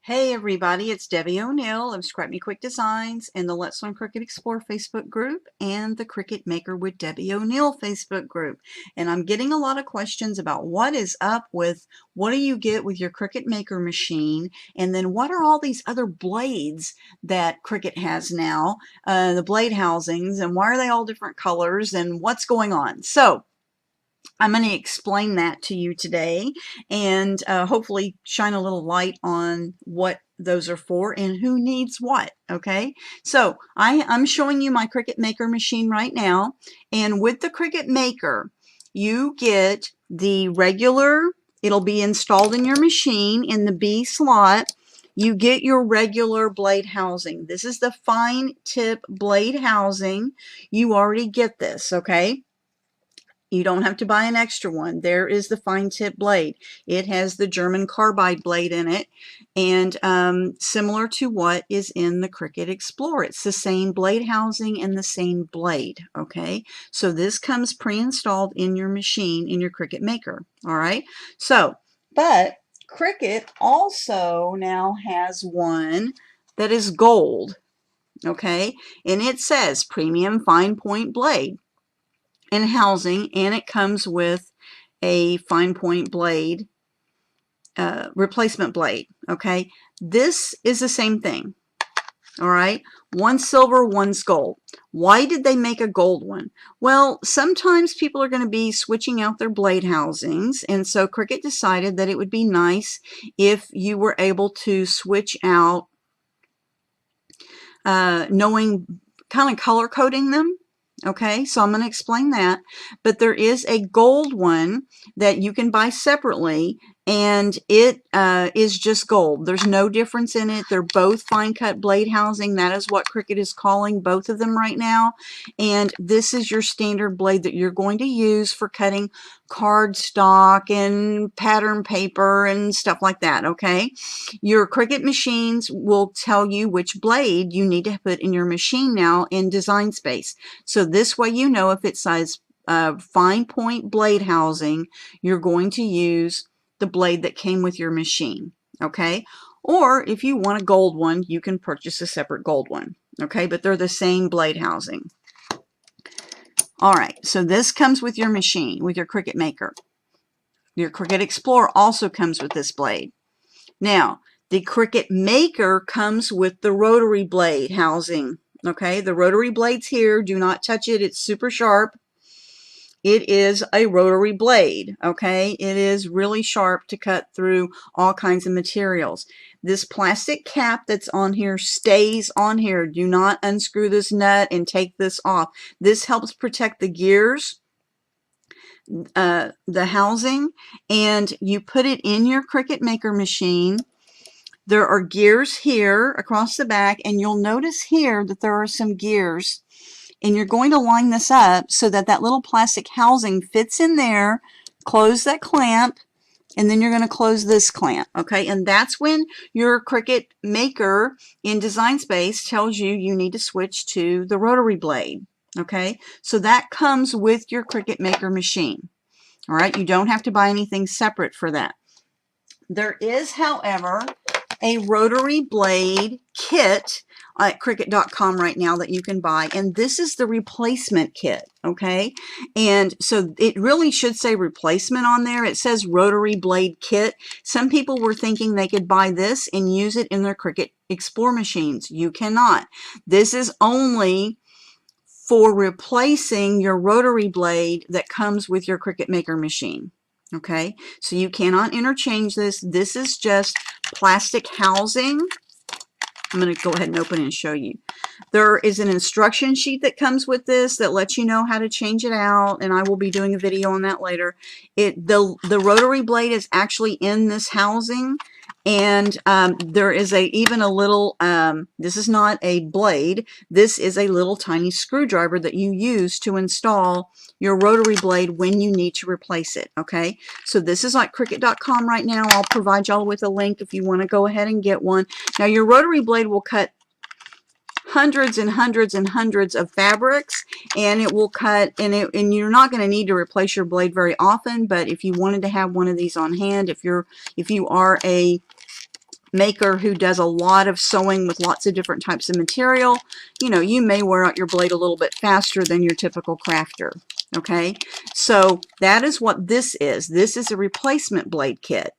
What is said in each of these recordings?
Hey everybody, it's Debbie O'Neill of Scrap Me Quick Designs and the Let's Learn Cricut Explore Facebook group and the Cricut Maker with Debbie O'Neill Facebook group. And I'm getting a lot of questions about what is up with what do you get with your Cricut Maker machine, and then what are all these other blades that Cricut has now, the blade housings, and why are they all different colors and what's going on. So I'm going to explain that to you today and hopefully shine a little light on what those are for and who needs what. Okay, so I'm showing you my Cricut Maker machine right now, and with the Cricut Maker you get the regular, it'll be installed in your machine in the B slot. You get your regular blade housing. This is the fine tip blade housing. You already get this, okay? You don't have to buy an extra one. There is the fine tip blade. It has the German Carbide blade in it, and similar to what is in the Cricut Explore. It's the same blade housing and the same blade, okay? So this comes pre-installed in your machine, in your Cricut Maker, all right? So, but Cricut also now has one that is gold, okay? And it says Premium Fine Point Blade and housing, and it comes with a fine point blade, replacement blade. Okay, this is the same thing. All right, one's silver, one's gold. Why did they make a gold one? Well, sometimes people are going to be switching out their blade housings, and so Cricut decided that it would be nice if you were able to switch out, knowing, kind of color coding them. Okay, so I'm going to explain that, but there is a gold one that you can buy separately, and it is just gold. There's no difference in it. They're both fine cut blade housing. That is what Cricut is calling both of them right now, and this is your standard blade that you're going to use for cutting cardstock and pattern paper and stuff like that. Okay, your Cricut machines will tell you which blade you need to put in your machine now in Design Space. So this way you know if it says fine point blade housing, you're going to use the blade that came with your machine, okay? Or if you want a gold one, you can purchase a separate gold one, okay? But they're the same blade housing. All right, so this comes with your machine, with your Cricut Maker. Your Cricut Explore also comes with this blade. Now, the Cricut Maker comes with the rotary blade housing. Okay, the rotary blade's here. Do not touch it. It's super sharp. It is a rotary blade. Okay, it is really sharp to cut through all kinds of materials. This plastic cap that's on here stays on here. Do not unscrew this nut and take this off. This helps protect the gears, the housing, and you put it in your Cricut Maker machine. There are gears here across the back, and you'll notice here that there are some gears, and you're going to line this up so that that little plastic housing fits in there. Close that clamp, and then you're going to close this clamp, okay? And that's when your Cricut Maker in Design Space tells you you need to switch to the rotary blade, okay? So that comes with your Cricut Maker machine, all right? You don't have to buy anything separate for that. There is, however, a rotary blade kit at Cricut.com right now that you can buy, and this is the replacement kit, okay? And so it really should say replacement on there. It says rotary blade kit. Some people were thinking they could buy this and use it in their Cricut Explore machines. You cannot. This is only for replacing your rotary blade that comes with your Cricut Maker machine. Okay, so you cannot interchange this. This is just plastic housing. I'm going to go ahead and open it and show you. There is an instruction sheet that comes with this that lets you know how to change it out, and I will be doing a video on that later. The rotary blade is actually in this housing, and there is even a little, this is not a blade, this is a little tiny screwdriver that you use to install your rotary blade when you need to replace it, okay? So this is like Cricut.com right now. I'll provide y'all with a link if you want to go ahead and get one. Now your rotary blade will cut hundreds and hundreds and hundreds of fabrics, and it will cut, and you're not going to need to replace your blade very often, but if you wanted to have one of these on hand, if you are a maker who does a lot of sewing with lots of different types of material, you know, you may wear out your blade a little bit faster than your typical crafter. Okay, so that is what this is. This is a replacement blade kit.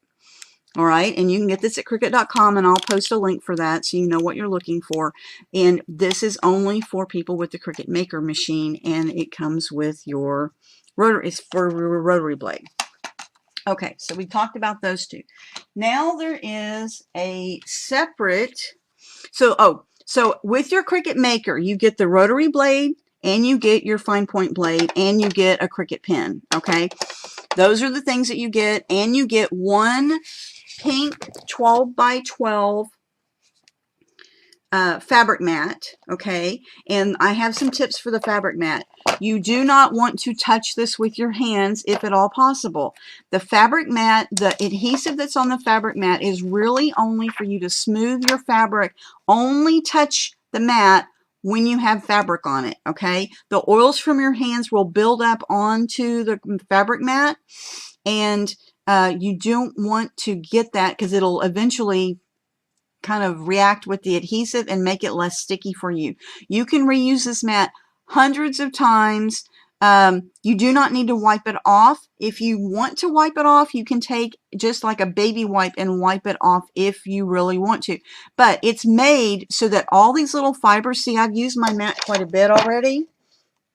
All right, and you can get this at Cricut.com, and I'll post a link for that so you know what you're looking for. And this is only for people with the Cricut Maker machine, and it comes with your rotary. It's for your rotary blade. Okay, so we talked about those two. Now there is a separate. So with your Cricut Maker, you get the rotary blade, and you get your fine point blade, and you get a Cricut pen. Okay, those are the things that you get, and you get one pink 12 by 12 fabric mat. Okay, and I have some tips for the fabric mat. You do not want to touch this with your hands if at all possible. The fabric mat, the adhesive that's on the fabric mat is really only for you to smooth your fabric. Only touch the mat when you have fabric on it. Okay, the oils from your hands will build up onto the fabric mat, and you don't want to get that because it'll eventually kind of react with the adhesive and make it less sticky for you. You can reuse this mat hundreds of times. You do not need to wipe it off. If you want to wipe it off, you can take just like a baby wipe and wipe it off if you really want to. But it's made so that all these little fibers, see, I've used my mat quite a bit already.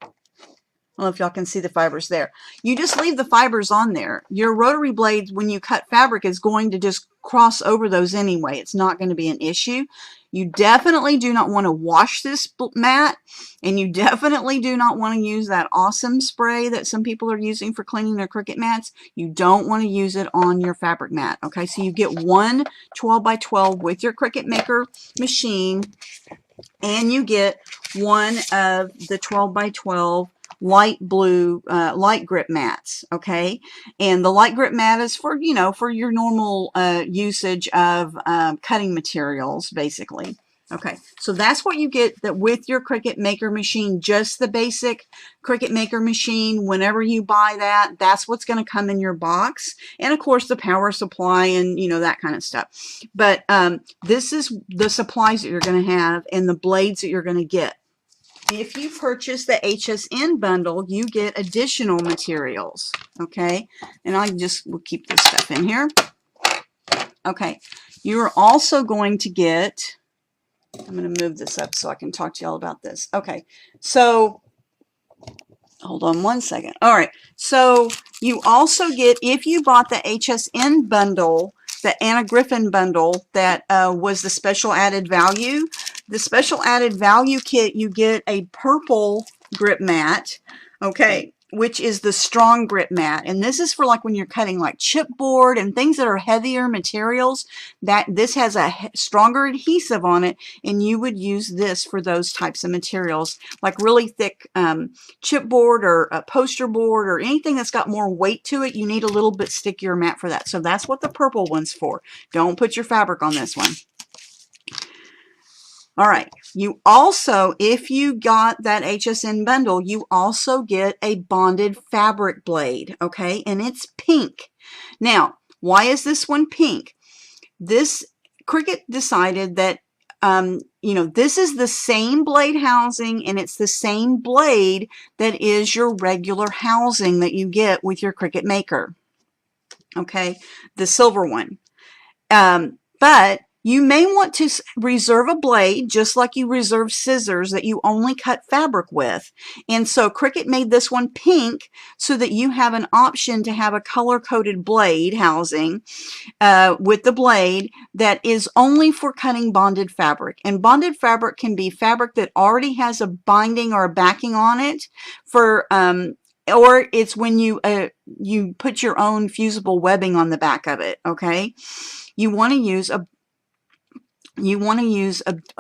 I don't know if y'all can see the fibers there. You just leave the fibers on there. Your rotary blade, when you cut fabric, is going to just cross over those anyway. It's not going to be an issue. You definitely do not want to wash this mat, and you definitely do not want to use that awesome spray that some people are using for cleaning their Cricut mats. You don't want to use it on your fabric mat. Okay, so you get one 12 by 12 with your Cricut Maker machine, and you get one of the 12 by 12 light blue light grip mats. Okay, and the light grip mat is for, you know, for your normal usage of cutting materials, basically. Okay, so that's what you get that with your Cricut Maker machine, just the basic Cricut Maker machine. Whenever you buy that, that's what's going to come in your box, and of course the power supply and, you know, that kind of stuff. But this is the supplies that you're going to have and the blades that you're going to get. If you purchase the HSN bundle, you get additional materials. Okay, and I just will keep this stuff in here. Okay, you're also going to get, I'm going to move this up so I can talk to y'all about this. Okay, so hold on one second. All right, so you also get, if you bought the HSN bundle, the Anna Griffin bundle that was the special added value. The special added value kit, you get a purple grip mat, okay, which is the strong grip mat. And this is for like when you're cutting like chipboard and things that are heavier materials, that this has a stronger adhesive on it, and you would use this for those types of materials, like really thick chipboard or a poster board or anything that's got more weight to it. You need a little bit stickier mat for that. So that's what the purple one's for. Don't put your fabric on this one. All right, you also, if you got that HSN bundle, you also get a bonded fabric blade, okay, and it's pink. Now, why is this one pink? This, Cricut decided that, you know, this is the same blade housing, and it's the same blade that is your regular housing that you get with your Cricut Maker, okay, the silver one. But you may want to reserve a blade just like you reserve scissors that you only cut fabric with. And so Cricut made this one pink so that you have an option to have a color-coded blade housing with the blade that is only for cutting bonded fabric. And bonded fabric can be fabric that already has a binding or a backing on it for or it's when you put your own fusible webbing on the back of it, okay? You want to use a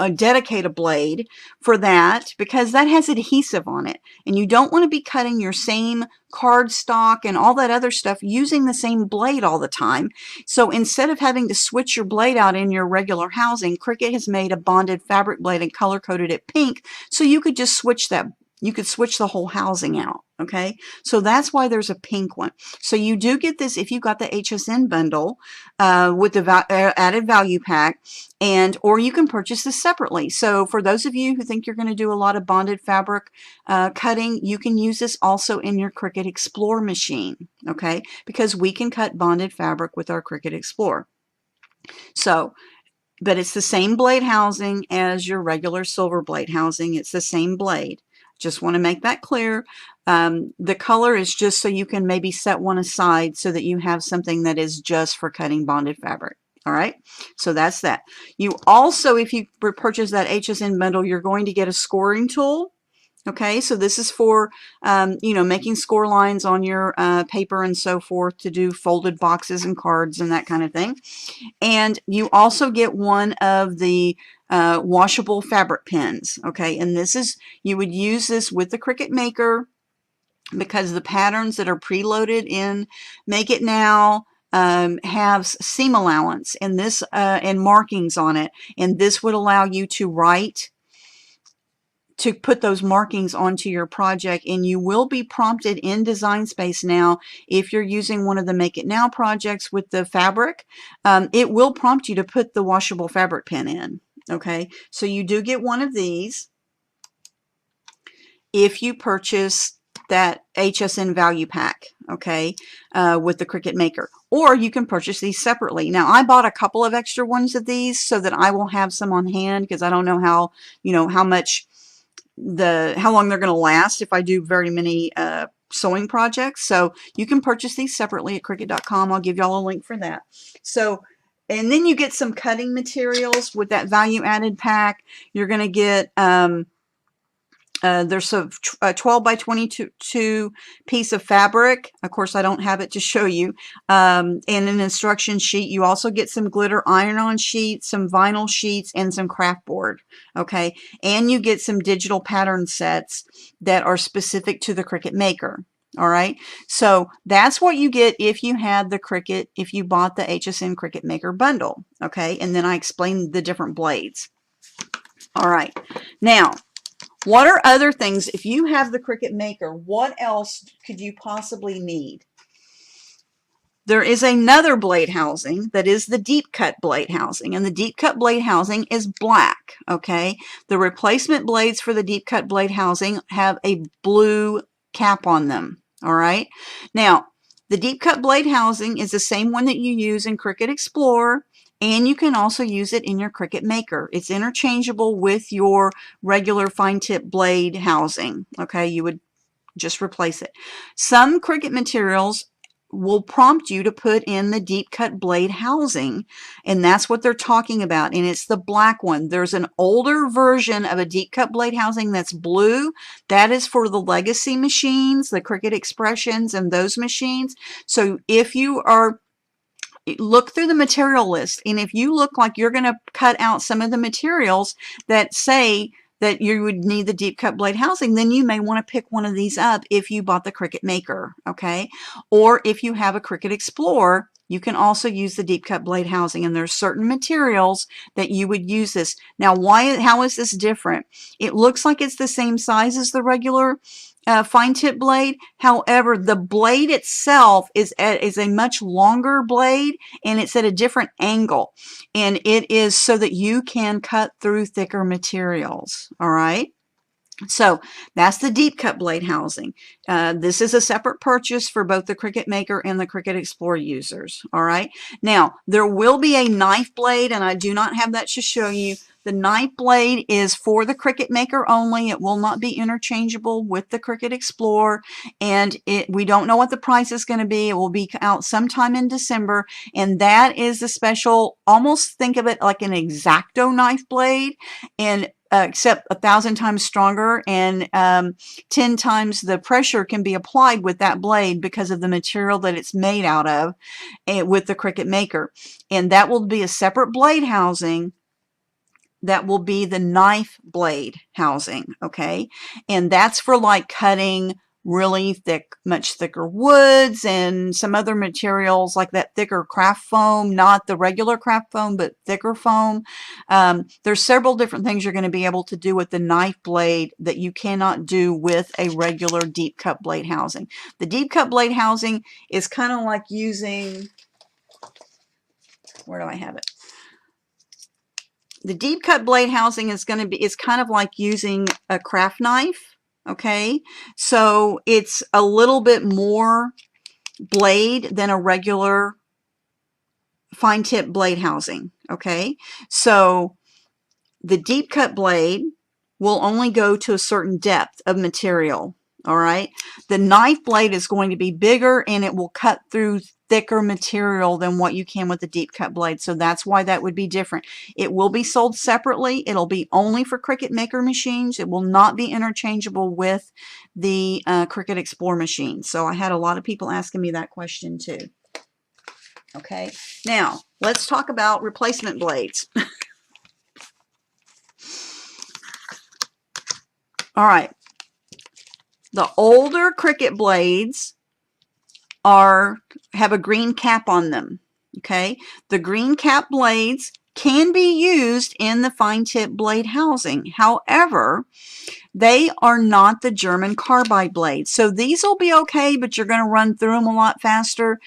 dedicated blade for that, because that has adhesive on it, and you don't want to be cutting your same cardstock and all that other stuff using the same blade all the time. So instead of having to switch your blade out in your regular housing, Cricut has made a bonded fabric blade and color coded it pink, so you could just switch that You could switch the whole housing out, okay? So that's why there's a pink one. So you do get this if you got the HSN bundle with the added value pack, or you can purchase this separately. So for those of you who think you're going to do a lot of bonded fabric cutting, you can use this also in your Cricut Explore machine, okay? Because we can cut bonded fabric with our Cricut Explore. So, but it's the same blade housing as your regular silver blade housing. It's the same blade. Just want to make that clear. The color is just so you can maybe set one aside so that you have something that is just for cutting bonded fabric. All right, so that's that. You also, if you purchase that HSN bundle, you're going to get a scoring tool. Okay, so this is for, you know, making score lines on your paper and so forth to do folded boxes and cards and that kind of thing. And you also get one of the washable fabric pens. Okay, and this is, you would use this with the Cricut Maker because the patterns that are preloaded in Make It Now have seam allowance and this and markings on it, and this would allow you to write, to put those markings onto your project, and you will be prompted in Design Space now if you're using one of the Make It Now projects with the fabric. It will prompt you to put the washable fabric pen in. Okay, so you do get one of these if you purchase that HSN value pack, okay, with the Cricut Maker. Or you can purchase these separately. Now, I bought a couple of extra ones of these so that I will have some on hand because I don't know how, you know, how long they're going to last if I do very many sewing projects. So you can purchase these separately at Cricut.com. I'll give y'all a link for that. So, and then you get some cutting materials with that value added pack. You're going to get there's a 12 by 22 piece of fabric. Of course, I don't have it to show you. And an instruction sheet. You also get some glitter iron-on sheets, some vinyl sheets, and some craft board. Okay, and you get some digital pattern sets that are specific to the Cricut Maker. All right, so that's what you get if you had the Cricut, if you bought the HSN Cricut Maker bundle. Okay, and then I explained the different blades. All right, now, what are other things, if you have the Cricut Maker, what else could you possibly need? There is another blade housing that is the deep cut blade housing, and the deep cut blade housing is black, okay? The replacement blades for the deep cut blade housing have a blue cap on them, all right? Now, the deep cut blade housing is the same one that you use in Cricut Explore, and you can also use it in your Cricut Maker. It's interchangeable with your regular fine tip blade housing. Okay, you would just replace it. Some Cricut materials will prompt you to put in the deep cut blade housing, and that's what they're talking about, and it's the black one. There's an older version of a deep cut blade housing that's blue. That is for the legacy machines, the Cricut Expressions and those machines. So if you are, look through the material list, and if you look like you're going to cut out some of the materials that say that you would need the deep cut blade housing, then you may want to pick one of these up if you bought the Cricut Maker, okay? Or if you have a Cricut Explore, you can also use the deep cut blade housing, and there's certain materials that you would use this. Now, how is this different? It looks like it's the same size as the regular fine tip blade. However, the blade itself is a much longer blade, and it's at a different angle, and it is so that you can cut through thicker materials. All right, so that's the deep cut blade housing. This is a separate purchase for both the Cricut Maker and the Cricut Explore users. All right, now there will be a knife blade, and I do not have that to show you. The knife blade is for the Cricut Maker only. It will not be interchangeable with the Cricut Explore, and we don't know what the price is going to be. It will be out sometime in December, and that is the special, almost think of it like an X-Acto knife blade, and except 1,000 times stronger, and 10 times the pressure can be applied with that blade because of the material that it's made out of with the Cricut Maker. And that will be a separate blade housing. That will be the knife blade housing, okay? And that's for like cutting really thick, much thicker woods and some other materials like that thicker craft foam, not the regular craft foam, but thicker foam. There's several different things you're going to be able to do with the knife blade that you cannot do with a regular deep cut blade housing. The deep cut blade housing is kind of like using, where do I have it? The deep cut blade housing is kind of like using a craft knife. Okay, so it's a little bit more blade than a regular fine tip blade housing. Okay, so the deep cut blade will only go to a certain depth of material. All right, the knife blade is going to be bigger and it will cut through thicker material than what you can with the deep cut blade. So that's why that would be different. It will be sold separately. It'll be only for Cricut Maker machines. It will not be interchangeable with the Cricut Explore machine. So I had a lot of people asking me that question too. Okay, now let's talk about replacement blades. All right, the older Cricut blades have a green cap on them. Okay, the green cap blades can be used in the fine tip blade housing. However, they are not the German carbide blades. So these will be okay, but you're going to run through them a lot faster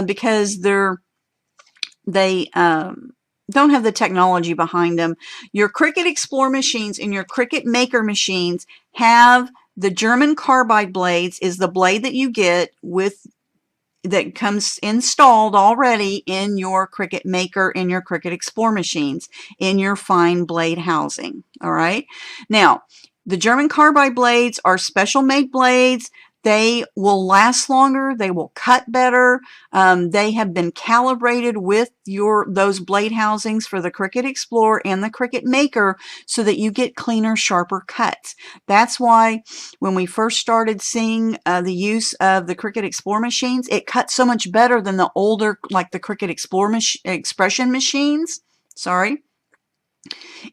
because they don't have the technology behind them. Your Cricut Explore machines and your Cricut Maker machines have the German carbide blades, is the blade that you get with that comes installed already in your Cricut Maker and your Cricut Explore machines in your fine blade housing. All right. Now, the German carbide blades are special made blades. They will last longer. They will cut better. They have been calibrated with those blade housings for the Cricut Explore and the Cricut Maker so that you get cleaner, sharper cuts. That's why when we first started seeing the use of the Cricut Explore machines, it cut so much better than the older, like the Cricut Explore Expression machines. Sorry.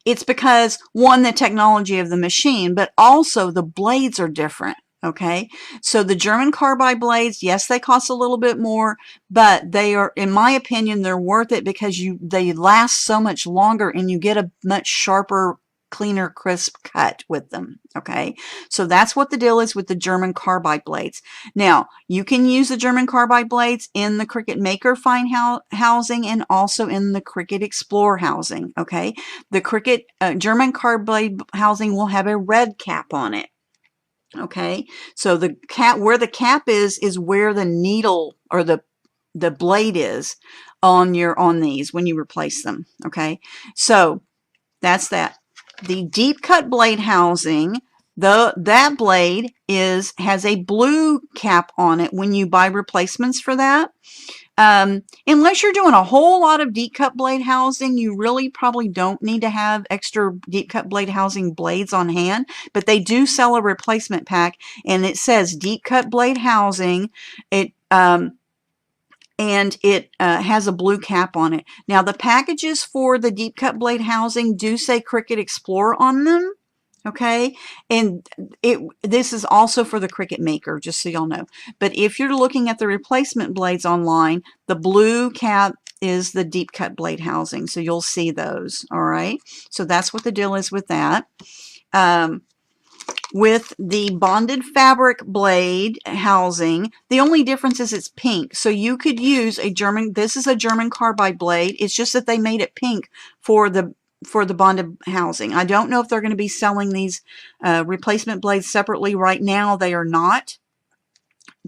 It's because, one, the technology of the machine, but also the blades are different. Okay, so the German carbide blades, yes, they cost a little bit more, but they are, in my opinion, they're worth it because they last so much longer and you get a much sharper, cleaner, crisp cut with them. Okay, so that's what the deal is with the German carbide blades. Now, you can use the German carbide blades in the Cricut Maker fine housing and also in the Cricut Explore housing. Okay, the Cricut German carbide housing will have a red cap on it. Okay, so the cap, where the cap is where the needle or the blade is on these when you replace them. Okay, so that's that. The deep cut blade housing, that blade has a blue cap on it when you buy replacements for that. Unless you're doing a whole lot of deep cut blade housing, you really probably don't need to have extra deep cut blade housing blades on hand, but they do sell a replacement pack and it says deep cut blade housing. And it has a blue cap on it. Now the packages for the deep cut blade housing do say Cricut Explore on them. Okay, and this is also for the Cricut Maker, just so y'all know. But if you're looking at the replacement blades online, the blue cap is the deep cut blade housing, so you'll see those. All right, so that's what the deal is with that. With the bonded fabric blade housing, the only difference is it's pink. So you could use this is a German carbide blade. It's just that they made it pink for the bonded housing. I don't know if they're going to be selling these replacement blades separately right now. They are not,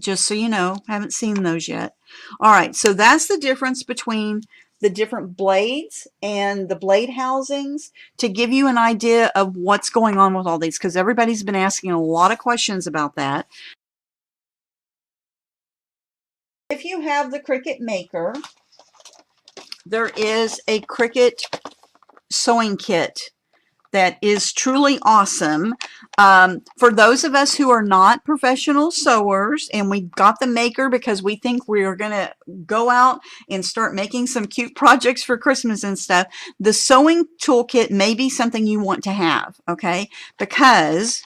just so you know. I haven't seen those yet. All right, so that's the difference between the different blades and the blade housings, to give you an idea of what's going on with all these, because everybody's been asking a lot of questions about that. If you have the Cricut Maker, there is a Cricut Sewing Kit that is truly awesome. For those of us who are not professional sewers, and we got the Maker because we think we are going to go out and start making some cute projects for Christmas and stuff, the sewing toolkit may be something you want to have, okay? Because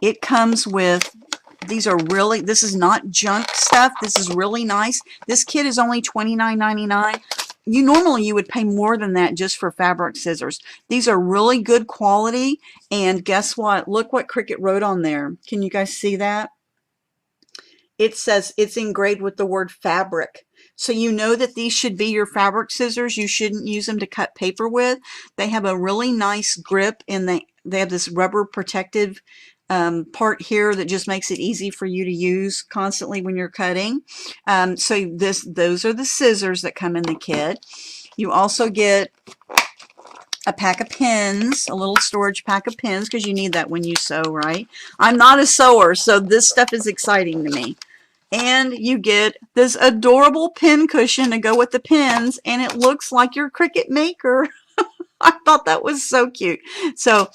it comes with These are really, this is not junk stuff. This is really nice. This kit is only $29.99. Normally you would pay more than that just for fabric scissors. These are really good quality, and guess what? Look what Cricut wrote on there. Can you guys see that? It says it's engraved with the word fabric. So you know that these should be your fabric scissors. You shouldn't use them to cut paper with. They have a really nice grip, and they have this rubber protective part here that just makes it easy for you to use constantly when you're cutting. So those are the scissors that come in the kit. You also get a pack of pins, a little storage pack of pins, because you need that when you sew, right? I'm not a sewer, so this stuff is exciting to me. And you get this adorable pin cushion to go with the pins, and it looks like your Cricut Maker. I thought that was so cute. So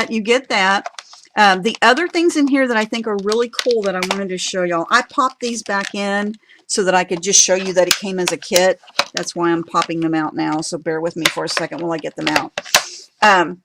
you get that. The other things in here that I think are really cool that I wanted to show y'all, I popped these back in so that I could just show you that it came as a kit. That's why I'm popping them out now, so bear with me for a second while I get them out.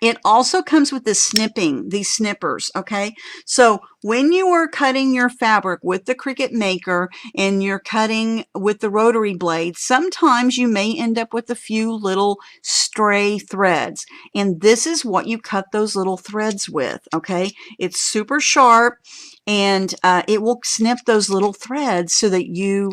It also comes with this snipping, these snippers, okay? So when you are cutting your fabric with the Cricut Maker and you're cutting with the rotary blade, sometimes you may end up with a few little stray threads. And this is what you cut those little threads with, okay? It's super sharp, and it will snip those little threads so that you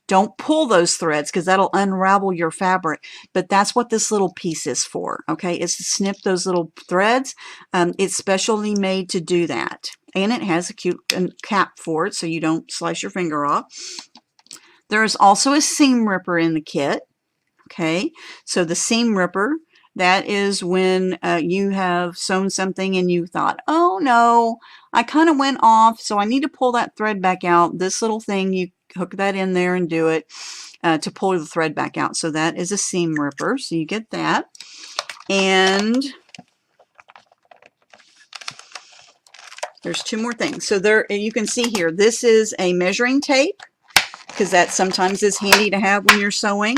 don't pull those threads, because that'll unravel your fabric. But that's what this little piece is for, okay? It's to snip those little threads. It's specially made to do that. And it has a cute cap for it so you don't slice your finger off. There is also a seam ripper in the kit, okay? So the seam ripper, that is when you have sewn something and you thought, oh no, I kind of went off, so I need to pull that thread back out. This little thing, you hook that in there and do it to pull the thread back out. So that is a seam ripper, so you get that. And there's two more things. So there, you can see here, this is a measuring tape, because that sometimes is handy to have when you're sewing.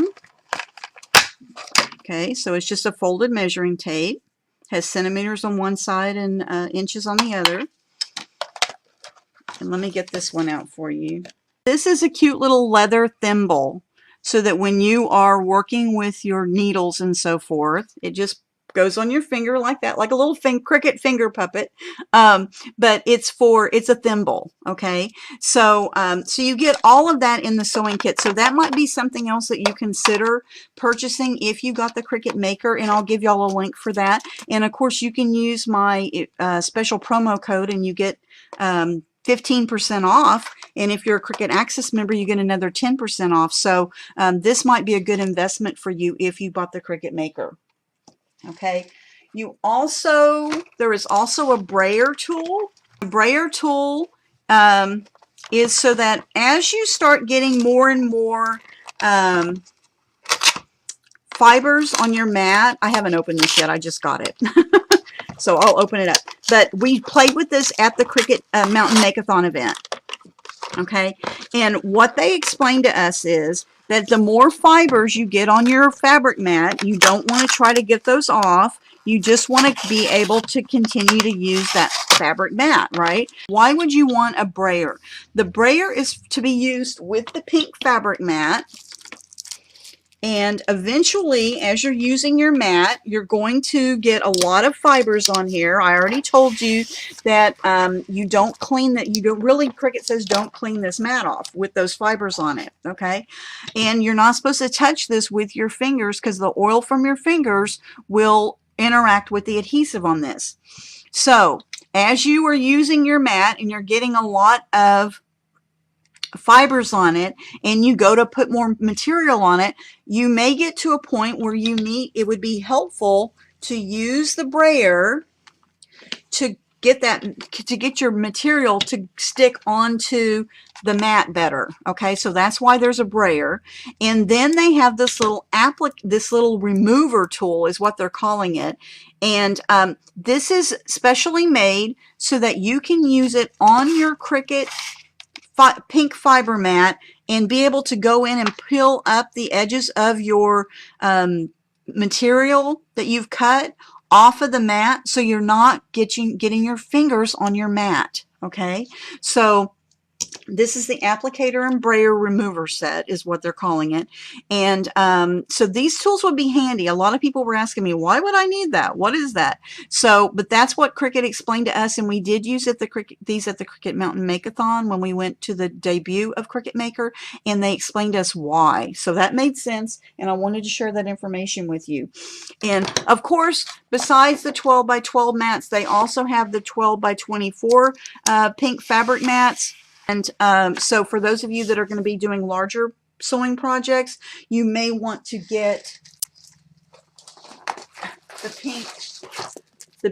Okay, so it's just a folded measuring tape. Has centimeters on one side and inches on the other. And let me get this one out for you. This is a cute little leather thimble, so that when you are working with your needles and so forth, it just goes on your finger like that, like a little Cricut finger puppet. But it's a thimble, okay? So so you get all of that in the sewing kit. So that might be something else that you consider purchasing if you got the Cricut Maker, and I'll give y'all a link for that. And of course you can use my special promo code and you get 15% off, and if you're a Cricut Access member, you get another 10% off. So this might be a good investment for you if you bought the Cricut Maker. Okay, there is also a brayer tool. A brayer tool is so that as you start getting more and more fibers on your mat, I haven't opened this yet, I just got it. So I'll open it up. But we played with this at the Cricut Mountain Make-a-thon event. Okay, and what they explained to us is that the more fibers you get on your fabric mat, you don't want to try to get those off. You just want to be able to continue to use that fabric mat, right? Why would you want a brayer? The brayer is to be used with the pink fabric mat. And eventually, as you're using your mat, you're going to get a lot of fibers on here. I already told you that you don't clean that. You don't really, Cricut says don't clean this mat off with those fibers on it, okay? And you're not supposed to touch this with your fingers, because the oil from your fingers will interact with the adhesive on this. So as you are using your mat and you're getting a lot of fibers on it, and you go to put more material on it, you may get to a point where it would be helpful to use the brayer to get your material to stick onto the mat better. Okay, so that's why there's a brayer. And then they have this little remover tool is what they're calling it. And this is specially made so that you can use it on your Cricut pink fiber mat and be able to go in and peel up the edges of your material that you've cut off of the mat so you're not getting your fingers on your mat. Okay, so this is the applicator and brayer remover set is what they're calling it. And so these tools would be handy. A lot of people were asking me, why would I need that? What is that? So, but that's what Cricut explained to us, and we did use these at the Cricut Mountain Make-a-thon when we went to the debut of Cricut Maker, and they explained to us why. So that made sense, and I wanted to share that information with you. And of course, besides the 12 by 12 mats, they also have the 12 by 24 pink fabric mats. And so for those of you that are going to be doing larger sewing projects, you may want to get the pink, the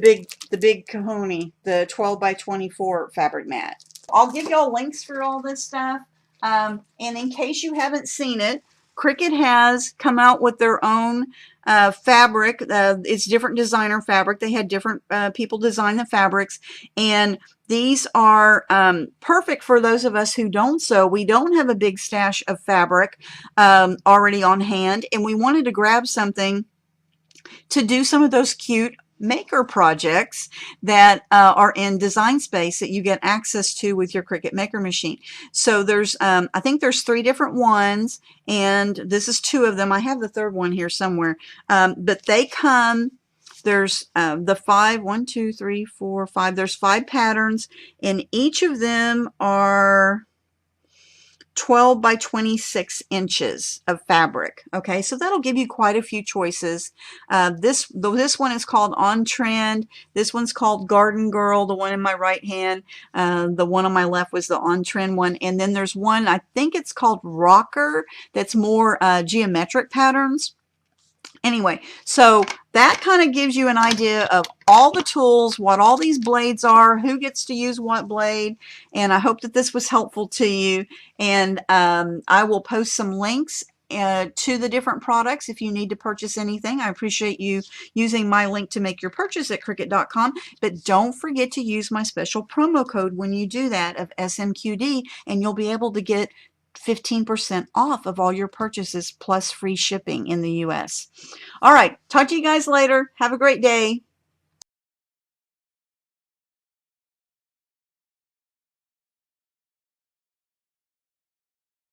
big Kahoni, the 12 by 24 fabric mat. I'll give y'all links for all this stuff. And in case you haven't seen it, Cricut has come out with their own fabric. It's different designer fabric. They had different people design the fabrics, and these are perfect for those of us who don't sew. We don't have a big stash of fabric already on hand, and we wanted to grab something to do some of those cute maker projects that are in Design Space that you get access to with your Cricut Maker machine. So there's, I think there's 3 different ones, and this is 2 of them. I have the 3rd one here somewhere, but they come, there's the 5, 1, 2, 3, 4, 5, there's 5 patterns, and each of them are 12 by 26 inches of fabric. Okay, so that'll give you quite a few choices. This one is called On Trend. This one's called Garden Girl, the one in my right hand. The one on my left was the On Trend one. And then there's one, I think it's called Rocker, that's more geometric patterns. Anyway, so that kind of gives you an idea of all the tools, what all these blades are, who gets to use what blade, and I hope that this was helpful to you. And I will post some links to the different products if you need to purchase anything. I appreciate you using my link to make your purchase at Cricut.com, but don't forget to use my special promo code when you do that of SMQD, and you'll be able to get 15% off of all your purchases plus free shipping in the US. All right, talk to you guys later. Have a great day.